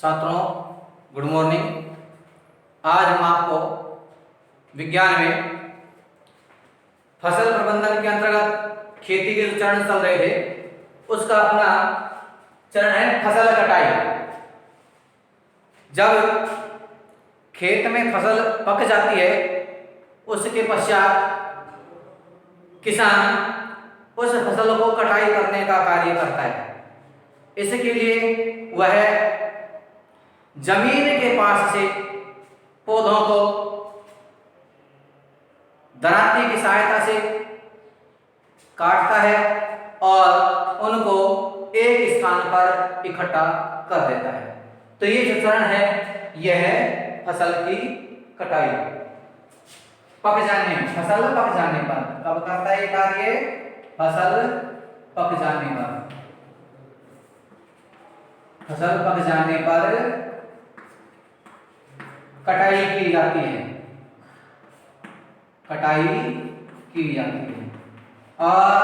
छात्रों good morning. आज हम आपको विज्ञान में फसल प्रबंधन के अंतर्गत खेती के जो चरण चल रहे थे उसका अपना चरण है फसल कटाई। जब खेत में फसल पक जाती है उसके पश्चात किसान उस फसल को कटाई करने का कार्य करता है। इसके लिए वह जमीन के पास से पौधों को दरांती की सहायता से काटता है और उनको एक स्थान पर इकट्ठा कर देता है। तो ये जो चरण है यह है फसल की कटाई। पक जाने, फसल पक जाने पर कब करता है ये कार्य? फसल पक जाने पर। फसल पक जाने पर कटाई की जाती है, कटाई की जाती है। और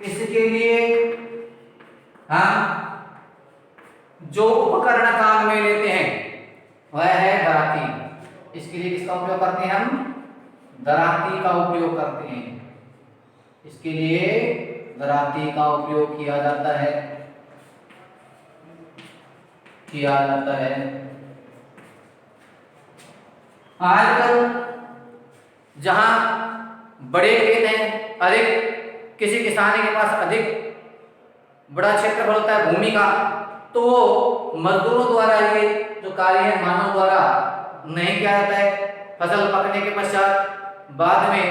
इसके लिए हम जो उपकरण काम में लेते हैं वह है दरांती। इसके लिए किसका उपयोग करते हैं? हम दरांती का उपयोग करते हैं। इसके लिए दरांती का उपयोग किया जाता है, किया जाता है। आजकल जहां बड़े खेत हैं, अधिक किसी किसान के पास अधिक बड़ा क्षेत्रफल होता है भूमि का, तो वो मजदूरों द्वारा ये जो कार्य है मानव द्वारा नहीं किया जाता है। फसल पकने के पश्चात बाद में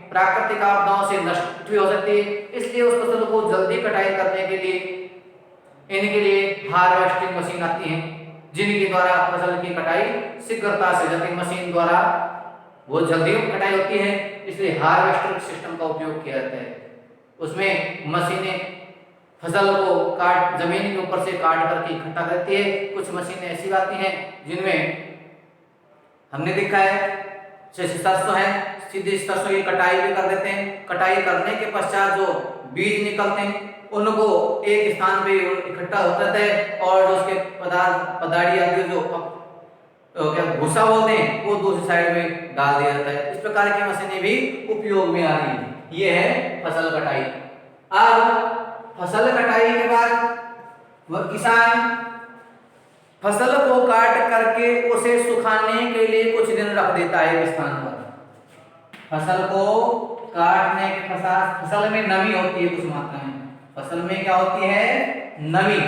प्राकृतिक आपदाओं से नष्ट भी हो सकती है, इसलिए उस फसल को जल्दी कटाई करने के लिए इनके लिए हार्वेस्टिंग मशीन आती है जिनके द्वारा फसल की कटाई शीघ्रता से जाती है। मशीन द्वारा वो जल्दी कटाई होती है, इसलिए हार्वेस्टर सिस्टम का उपयोग किया जाता है। उसमें मशीनें फसल को काट जमीन के ऊपर से काट करके इकट्ठा करती है। कुछ मशीनें ऐसी आती हैं जिनमें हमने देखा है सरसों है, सीधे सरसों की कटाई भी कर देते हैं। कटाई करने के पश्चात जो बीज निकलते हैं उनको एक स्थान पे इकट्ठा होता है और जो उसके पदार्थ आदि जो क्या भूसा बोलते हैं वो दूसरी साइड में डाल दिया जाता है। इस प्रकार की मशीनें भी उपयोग में आ रही है। ये है फसल कटाई। अब फसल कटाई के बाद वह किसान फसल को काट करके उसे सुखाने के लिए कुछ दिन रख देता है एक स्थान पर। फसल को काटने के पश्चात फसल में नमी होती है कुछ मात्रा में। फसल में क्या होती है? नमी।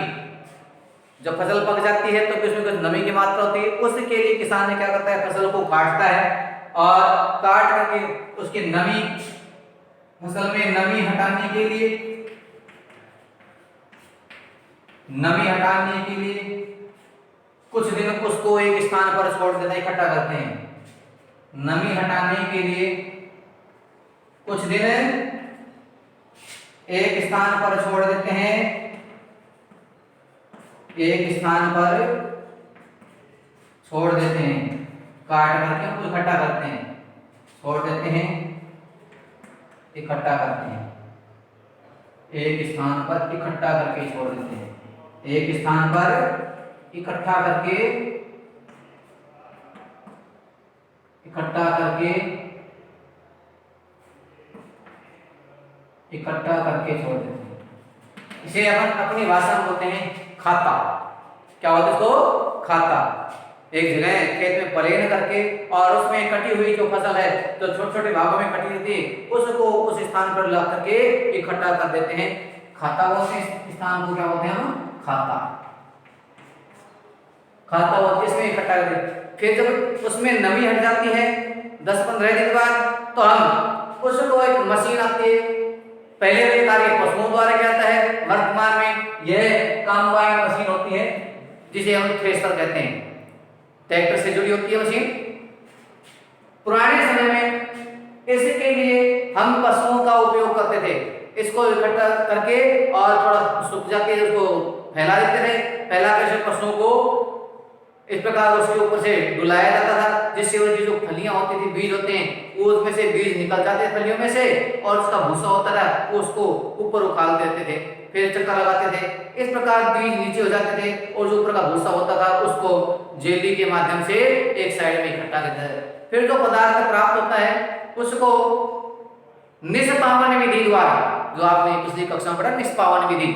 जब फसल पक जाती है तो उसमें कुछ नमी की मात्रा होती है। उसके लिए किसान क्या करता है? फसल को काटता है और काट करके उसकी नमी, फसल में नमी हटाने के लिए, नमी हटाने के लिए कुछ दिन उसको एक स्थान पर छोड़ देता है, इकट्ठा करते हैं। नमी हटाने के लिए कुछ दिन एक स्थान पर छोड़ देते हैं, एक स्थान पर छोड़ देते हैं, काट करके उसको इकट्ठा करते हैं, छोड़ देते हैं, इकट्ठा करते हैं। एक स्थान पर इकट्ठा करके छोड़ देते हैं, एक स्थान पर इकट्ठा करके, इकट्ठा करके, इकट्ठा करके छोड़ देते हैं। इसे अपन अपनी भाषा में बोलते हैं खाता। क्या होता है इसको? खाता। एक जगह खेत में प्लेन करके और उसमें कटी हुई जो फसल है तो छोटे छोटे भागों में कटी रहती है उसको उस स्थान पर ला करके इकट्ठा कर देते हैं। खाता बोलते हैं स्थान को, क्या बोलते हैं हम? खाता। खाता होता इसमें इकट्ठा कर देते। फिर जब उसमें नमी हट जाती है 10-15 दिन बाद तो हम उसको एक मशीन आती है। पहले ये कार्य पशुओं द्वारा किया जाता है, वर्तमान में यह कंबाइन मशीन होती है जिसे हम थ्रेशर कहते हैं। ट्रैक्टर से जुड़ी होती है मशीन। पुराने समय में इसके लिए हम पशुओं का उपयोग करते थे। इसको इकट्ठा करके और थोड़ा सूख जाके उसको फैला देते थे। फैला कर पशुओं को इस प्रकार उसके ऊपर से डुलाया जाता था जिससे उसकी जो फलियां होती थी, बीज होते हैं, वो उसमें से बीज निकल जाते फलियों में से और उसका भूसा होता था वो उसको ऊपर उखाल देते थे। फिर चक्कर लगाते थे। इस प्रकार बीज नीचे हो जाते थे और जो ऊपर का भूसा होता था उसको जेली के माध्यम से एक साइड में इकट्ठा करते थे। फिर जो पदार्थ प्राप्त होता है उसको निष्पावन विधि द्वारा, जो आपने पिछली कक्षा में पढ़ा निष्पावन विधि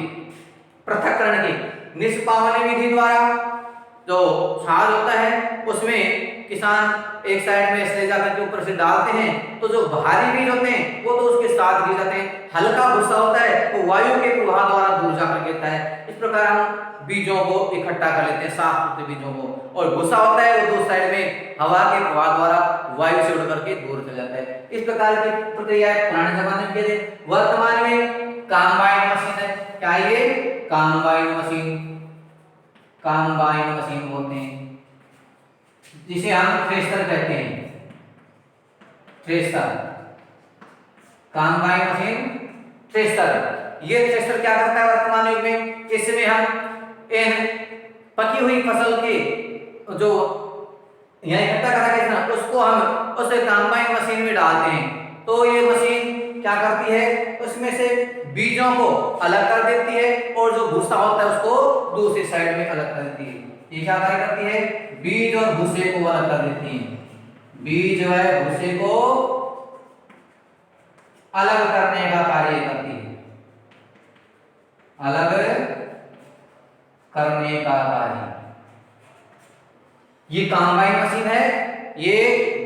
पृथक्करण की, निष्पावन विधि द्वारा जो छाल होता है उसमें किसान एक साइड में ले जाकर के ऊपर से डालते हैं, तो जो भारी बीज होते हैं वो तो उसके साथ गिर जाते हैं, हल्का भूसा होता है वो वायु के प्रवाह द्वारा दूर जाकर गिरता है। इस प्रकार हम बीजों को इकट्ठा कर लेते हैं, साफ सुथरे बीजों को, और भूसा होता है वो दो साइड में हवा के प्रवाह द्वारा वायु से उड़ करके दूर चला जाता है। इस प्रकार की प्रक्रिया पुराने जमाने में किए थे। वर्तमान में कंबाइन मशीन है। क्या ये कंबाइन मशीन, कंबाइन मशीन बोलते हैं, जिसे हम थ्रेशर कहते हैं, थ्रेशर, कंबाइन मशीन थ्रेशर। ये थ्रेशर क्या करता है वर्तमान युग में, इसमें हम इन पकी हुई फसल के जो यहाँ इकट्ठा करा गया ना उसको हम उस कंबाइन मशीन में डालते हैं, तो ये मशीन क्या करती है उसमें से बीजों को अलग कर देती है और जो भूसा होता है उसको दूसरी साइड में अलग कर देती है। ये क्या कार्य करती है, बीज और भूसे को अलग कर देती है, बीज व भूसे को अलग करने का कार्य करती है, अलग करने का कार्य। ये कंबाइन मशीन है, ये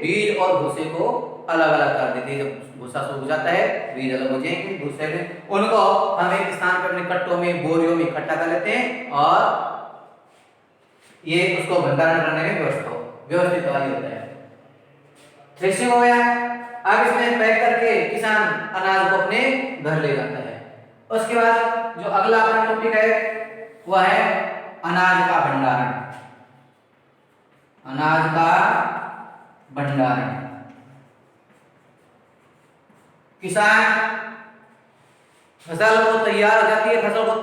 बीज और भूसे को अलग अलग कर देती है। जब भूसा सूख जाता है बीज अलग हो जाएंगे भूसे में, उनको हम एक स्थान पर अपने कट्टों में बोरियों में इकट्ठा कर लेते हैं और ये उसको भंडारण करने में व्यवस्थित होता है। थ्रेशिंग हो गया, अब इसमें पैक करके किसान अनाज को अपने घर ले जाता है। उसके बाद जो अगला अपना टॉपिक है वह है अनाज का भंडारण, अनाज का भंडारण। किसान फसल को तैयार हो जाती है, फसल को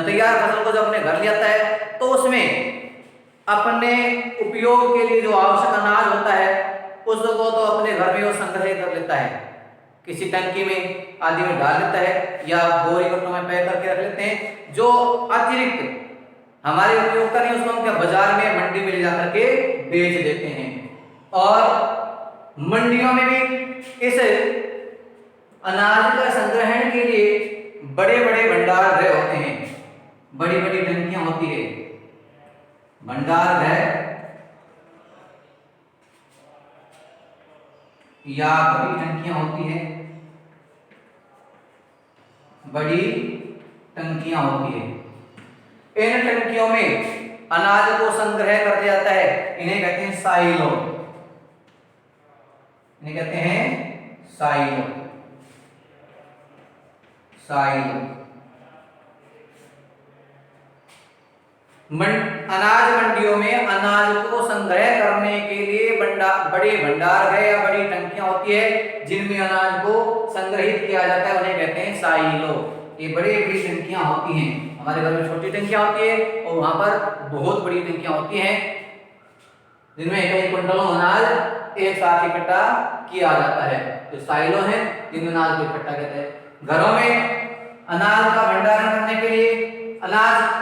तैयार फसल को जब अपने घर ले आता है तो उसमें अपने उपयोग के लिए जो आवश्यक अनाज होता है उसको तो अपने घर में वो संग्रह कर लेता है, किसी टंकी में आदि में डाल लेता है या बोरी कट्टों में पैक करके रख लेते हैं। जो अतिरिक्त हमारे उपयोग का नहीं उसको हम क्या बाजार में मंडी में ले जाकर के बेच देते हैं। और मंडियों में भी इस अनाज का संग्रहण के लिए बड़े बड़े भंडार गृह होते हैं, बड़ी बड़ी टंकियां होती है, भंडार गृह या बड़ी टंकियां होती है, बड़ी टंकियां होती है। इन टंकियों में अनाज को संग्रह कर दिया जाता है, इन्हें कहते हैं साइलो, इन्हें कहते हैं साइलो, साइलो। अनाज मंडियों में अनाज को संग्रह करने के लिए बड़े भंडार गृह या बड़ी टंकियां होती है जिनमें अनाज को संग्रहित किया जाता है, उन्हें कहते हैं साइलो। ये बड़ी बड़ी टंकियां होती हैं, हमारे घर में छोटी टंकियां होती है और वहां पर बहुत बड़ी टंकियां होती हैं जिनमें कई क्विंटलों अनाज एक साथ इकट्ठा किया जाता है, तो साइलो है जिनमें अनाज को इकट्ठा करते हैं। घरों में अनाज का भंडारण करने के लिए अनाज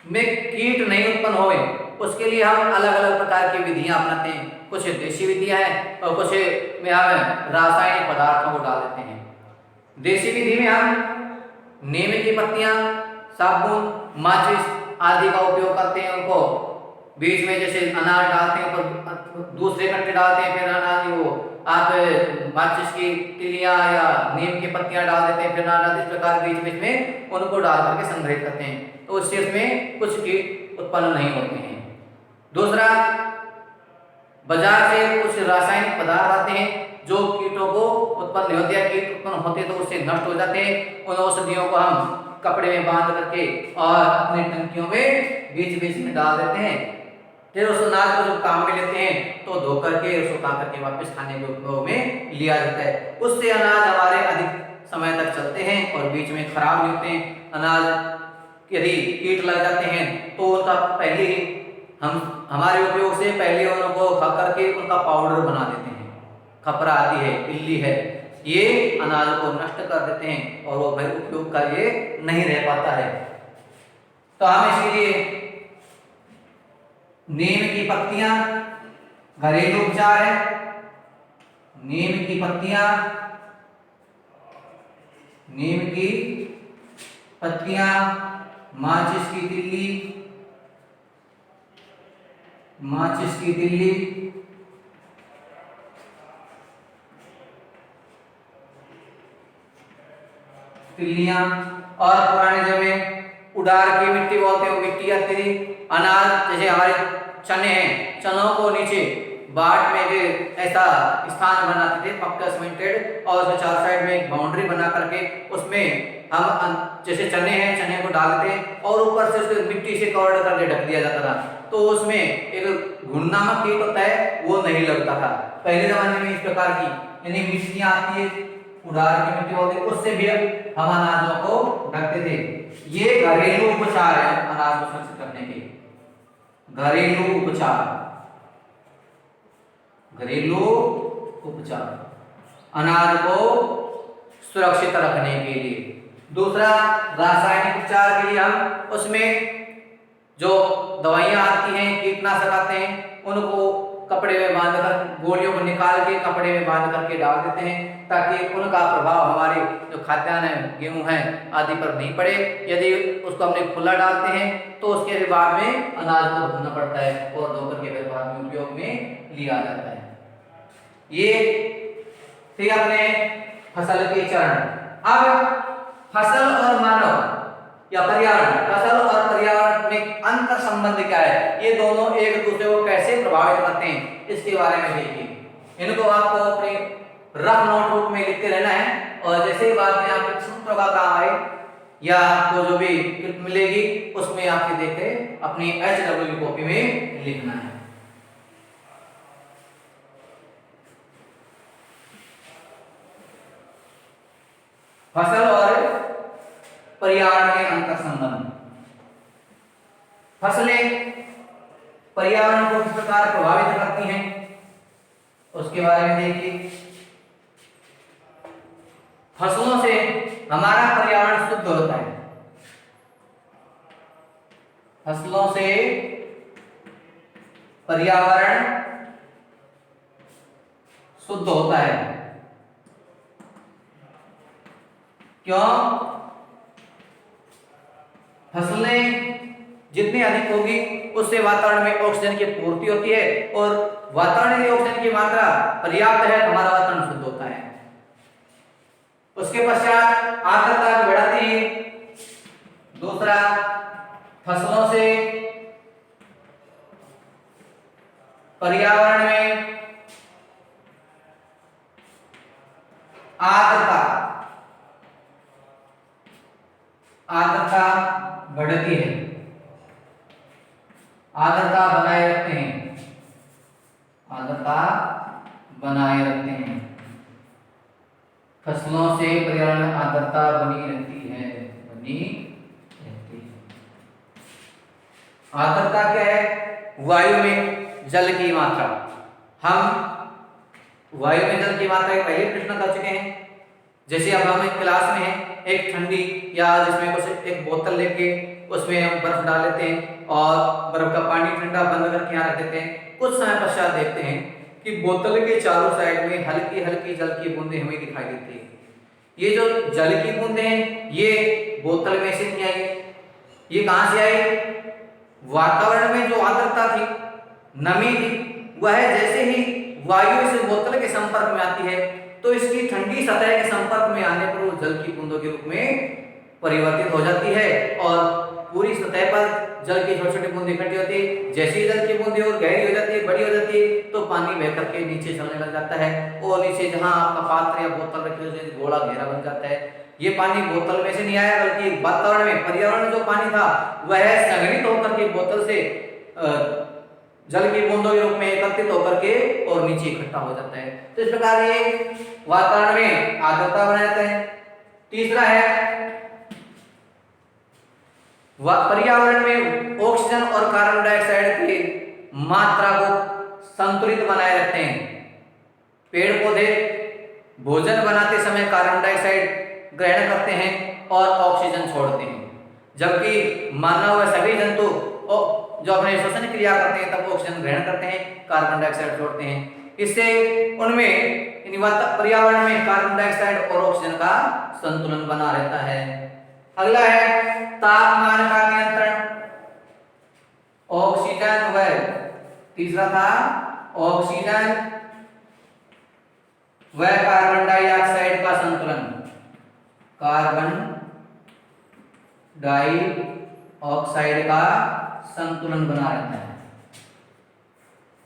में कीट नहीं उत्पन्न होवे उसके लिए हम अलग अलग प्रकार की विधियां अपनाते हैं। कुछ देशी विधियां हैं और कुछ में हम रासायनिक पदार्थों को डाल देते हैं। देशी विधि में हम नीम की पत्तियां, साबुन, माचिस आदि का उपयोग करते हैं। उनको बीच में जैसे अनाज डालते हैं ऊपर दूसरे कट्टे डालते हैं, फिर अनाज वो आप माचिस की तिलियां या नीम की पत्तियां डाल देते हैं, फिर अनाज इस प्रकार बीच बीच में उनको डाल करके संग्रहित करते हैं, तो उससे इसमें कुछ कीट उत्पन्न नहीं होते हैं। दूसरा, बाजार से कुछ रासायनिक पदार्थ आते हैं जो कीटों को उत्पन्न नहीं होते हैं, कीट उत्पन्न होते तो उससे नष्ट हो जाते हैं। उन औषधियों को हम कपड़े में बांध करके और अपने टंकियों में बीच बीच में डाल देते हैं, फिर उस अनाज को जब काम में लेते हैं तो धो करके उसको उतार करके वापस खाने के उपयोग में लिया जाता है। उससे अनाज हमारे अधिक समय तक चलते हैं और बीच में खराब नहीं होते हैं। अनाज यदि कीट लग जाते हैं तो उनका पहले ही हम हमारे उपयोग से पहले उनको खा करके उनका पाउडर बना देते हैं। खपरा आती है, इल्ली है, ये अनाज को नष्ट कर देते हैं और वो भाई उपयोग का ये नहीं रह पाता है। तो हम इसीलिए नीम की पत्तियां घरेलू उपचार है। नीम की पत्तियां, नीम की पत्तियां, माचिस की तिल्ली, माचिस की तिल्ली, तिल्लियां, और पुराने समय उडार की मिट्टी बोलते हैं, मिट्टी आती थी। अनाज जैसे हमारे चने हैं, चनों को नीचे बाट में जो ऐसा स्थान बनाते थे पक्का सीमेंटेड, और उसमें चार साइड में एक बाउंड्री बना करके उसमें हम जैसे चने हैं, चने को डालते हैं और ऊपर से उसको मिट्टी से कवर करके ढक दिया जाता था। तो उसमें एक घुन नामक कीट होता है, वो नहीं लगता था पहले जमाने में। इस प्रकार की यानी मिट्टियां आती है, उडार की मिट्टी होती है, उससे भी हम अनाजों को ढकते थे। ये घरेलू उपचार है अनाज को सुरक्षित रखने के। घरेलू उपचार, घरेलू उपचार अनाज को सुरक्षित रखने के लिए। दूसरा रासायनिक उपचार के लिए हम उसमें जो दवाइयां आती हैं, कीटनाशक आते हैं, उनको कपड़े में बांधकर, गोलियों को निकाल के कपड़े में बांध करके डाल देते हैं ताकि उनका प्रभाव हमारे जो खाद्यान्न है, गेहूं है आदि पर नहीं पड़े। यदि उसको हमने खुला डालते हैं तो उसके बाद में अनाज को धोना पड़ता है और धोकर के फिर बाद में उपयोग में लिया जाता है। ये थे अपने फसल के चरण। अब फसल और मानव या पर्यावरण, फसल और पर्यावरण में अंतर संबंध क्या है, ये दोनों एक दूसरे को कैसे प्रभावित करते हैं, इसके बारे में देखिए। इनको आपको अपने रफ नोटबुक में लिखते रहना है और जैसे ही बाद में आपके सूत्रों का काम आए या आपको जो भी क्लिप मिलेगी उसमें आपके देखे अपनी HW कॉपी में लिखना है। फसल और पर्यावरण के अंतर संबंध। फसलें पर्यावरण को किस प्रकार प्रभावित करती हैं उसके बारे में देखिए। फसलों से हमारा पर्यावरण शुद्ध होता है। फसलों से पर्यावरण शुद्ध होता है। क्यों? फसलें जितनी अधिक होगी उससे वातावरण में ऑक्सीजन की पूर्ति होती है और वातावरण में ऑक्सीजन की मात्रा पर्याप्त है, हमारा वातावरण शुद्ध होता है। उसके पश्चात आर्द्रता बढ़ाती है। दूसरा, फसलों से पर्यावरण में आर्द्रता बढ़ती है, आर्द्रता बनाए रखते हैं, आर्द्रता बनाए रखते हैं। फसलों से पर्यावरण में आर्द्रता बनी रहती है, बनी रहती है। आर्द्रता क्या है? वायु में जल की मात्रा। हम वायु में जल की मात्रा के पहले प्रश्न कर चुके हैं। जैसे अब हम एक क्लास में हैं, एक ठंडी या जिसमें कुछ एक बोतल लेके उसमें हम बर्फ डाल लेते हैं और बर्फ का पानी ठंडा बंद करके यहाँ रख देते हैं। कुछ समय पश्चात देखते हैं कि बोतल के चारों साइड में हल्की हल्की जल की बूंदें हमें दिखाई देती है। ये जो जल की बूंदें हैं ये बोतल में से नहीं आई, ये कहाँ से आई? वातावरण में जो आर्द्रता थी, नमी थी, वह जैसे ही वायु से बोतल के संपर्क में आती है तो इसकी ठंडी सतह के संपर्क में आने पर वो जल की बूंदों के रूप में परिवर्तित हो जाती है और पूरी सतह पर जल की छोटी छोटी बूंदें इकट्ठी होती है। जैसे ही जल की बूंदें और गहरी हो जाती है, बड़ी हो जाती है, तो पानी बह करके नीचे चलने लग जाता है और नीचे जहां आपका पात्र या बोतल रखी होती है घोड़ा गहरा बन जाता है। ये पानी बोतल में से नहीं आया बल्कि वातावरण में, पर्यावरण में जो पानी था वह संघनित होकर के बोतल से जल की बूंदों के रूप में एकत्रित होकर के और नीचे इकट्ठा हो जाता है। तो इस प्रकार ये वातावरण में आर्द्रता बनाते हैं। तीसरा है पर्यावरण में ऑक्सीजन और कार्बन डाइऑक्साइड की मात्रा को संतुलित बनाए रखते हैं। पेड़ पौधे भोजन बनाते समय कार्बन डाइऑक्साइड ग्रहण करते हैं और ऑक्सीजन छोड़ते हैं, जबकि मानव व सभी जंतु जो अपने श्वसन क्रिया करते हैं तब ऑक्सीजन ग्रहण करते हैं, कार्बन डाइऑक्साइड छोड़ते हैं। इससे उनमें पर्यावरण में कार्बन डाइऑक्साइड और ऑक्सीजन का संतुलन बना रहता है। अगला है तापमान का नियंत्रण। ऑक्सीजन व तीसरा था ऑक्सीजन व कार्बन डाइऑक्साइड का संतुलन। कार्बन डाइऑक्साइड का संतुलन बना रहता है,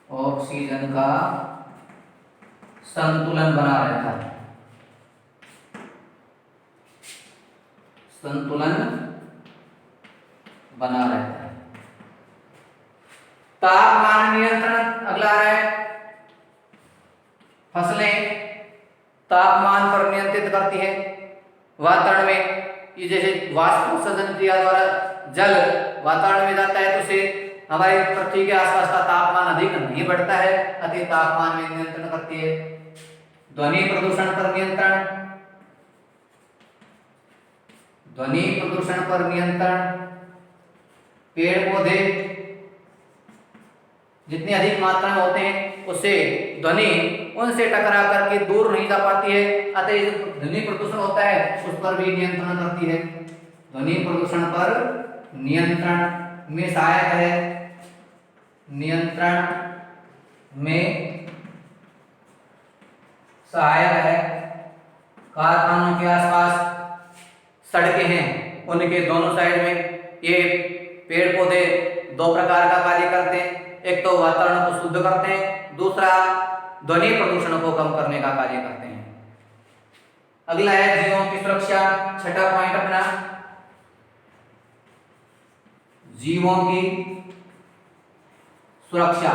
ऑक्सीजन का संतुलन बना रहता है, संतुलन बना रहता है। तापमान नियंत्रण अगला है। फसलें तापमान पर नियंत्रित करती है। वातावरण में ये जैसे वाष्पोत्सर्जन क्रिया द्वारा जल वातावरण में जाता है तो उसे हमारी पृथ्वी के आसपास का तापमान अधिक नहीं बढ़ता है, अतः तापमान में नियंत्रण करती है। ध्वनि प्रदूषण पर नियंत्रण। ध्वनि प्रदूषण पर नियंत्रण। पेड़ पौधे जितनी अधिक मात्रा में होते हैं उससे ध्वनि उनसे टकरा करके दूर नहीं जा पाती है, अतः जो ध्वनि प्रदूषण होता है उस पर भी नियंत्रण करती है। ध्वनि प्रदूषण पर नियंत्रण में सहायक है। नियंत्रण में सहायक है। कारखानों के आसपास सड़कें हैं, उनके दोनों साइड में ये पेड़ पौधे दो प्रकार का कार्य करते हैं। एक तो वातावरण को शुद्ध करते हैं, दूसरा ध्वनि प्रदूषण को कम करने का कार्य करते हैं। अगला है जीवों की सुरक्षा। छठा पॉइंट अपना जीवों की सुरक्षा।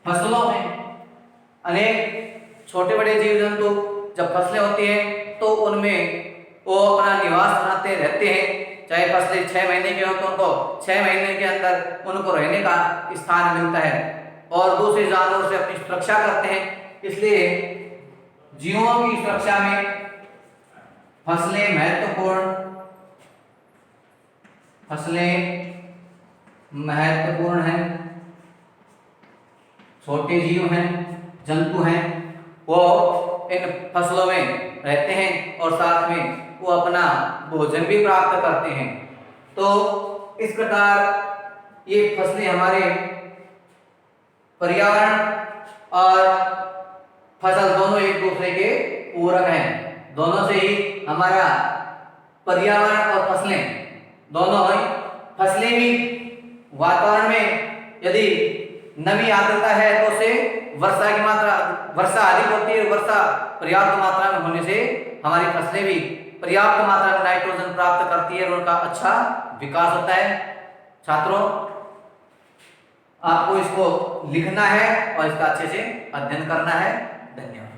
फसलों में अनेक छोटे बड़े जीव जंतु जब फसलें होती हैं तो उनमें वो अपना निवास बनाते रहते हैं। चाहे फसलें 6 महीने की हो तो उनको 6 महीने के अंदर उनको रहने का स्थान मिलता है और दूसरे जानवरों से अपनी सुरक्षा करते हैं। इसलिए जीवों की सुरक्षा में फसलें महत्वपूर्ण, फसलें महत्वपूर्ण हैं। छोटे जीव हैं, जंतु हैं, वो इन फसलों में रहते हैं और साथ में वो अपना भोजन भी प्राप्त करते हैं। तो इस प्रकार ये फसलें हमारे पर्यावरण और फसल दोनों एक दूसरे के पूरक हैं। दोनों से ही हमारा पर्यावरण और फसलें दोनों हैं। फसलें भी वातावरण में यदि नमी आर्द्रता है तो उसे वर्षा की मात्रा, वर्षा अधिक होती है, वर्षा पर्याप्त मात्रा में होने से हमारी फसलें भी पर्याप्त मात्रा में नाइट्रोजन प्राप्त करती है और उनका अच्छा विकास होता है। छात्रों, आपको इसको लिखना है और इसका अच्छे से अध्ययन करना है। धन्यवाद।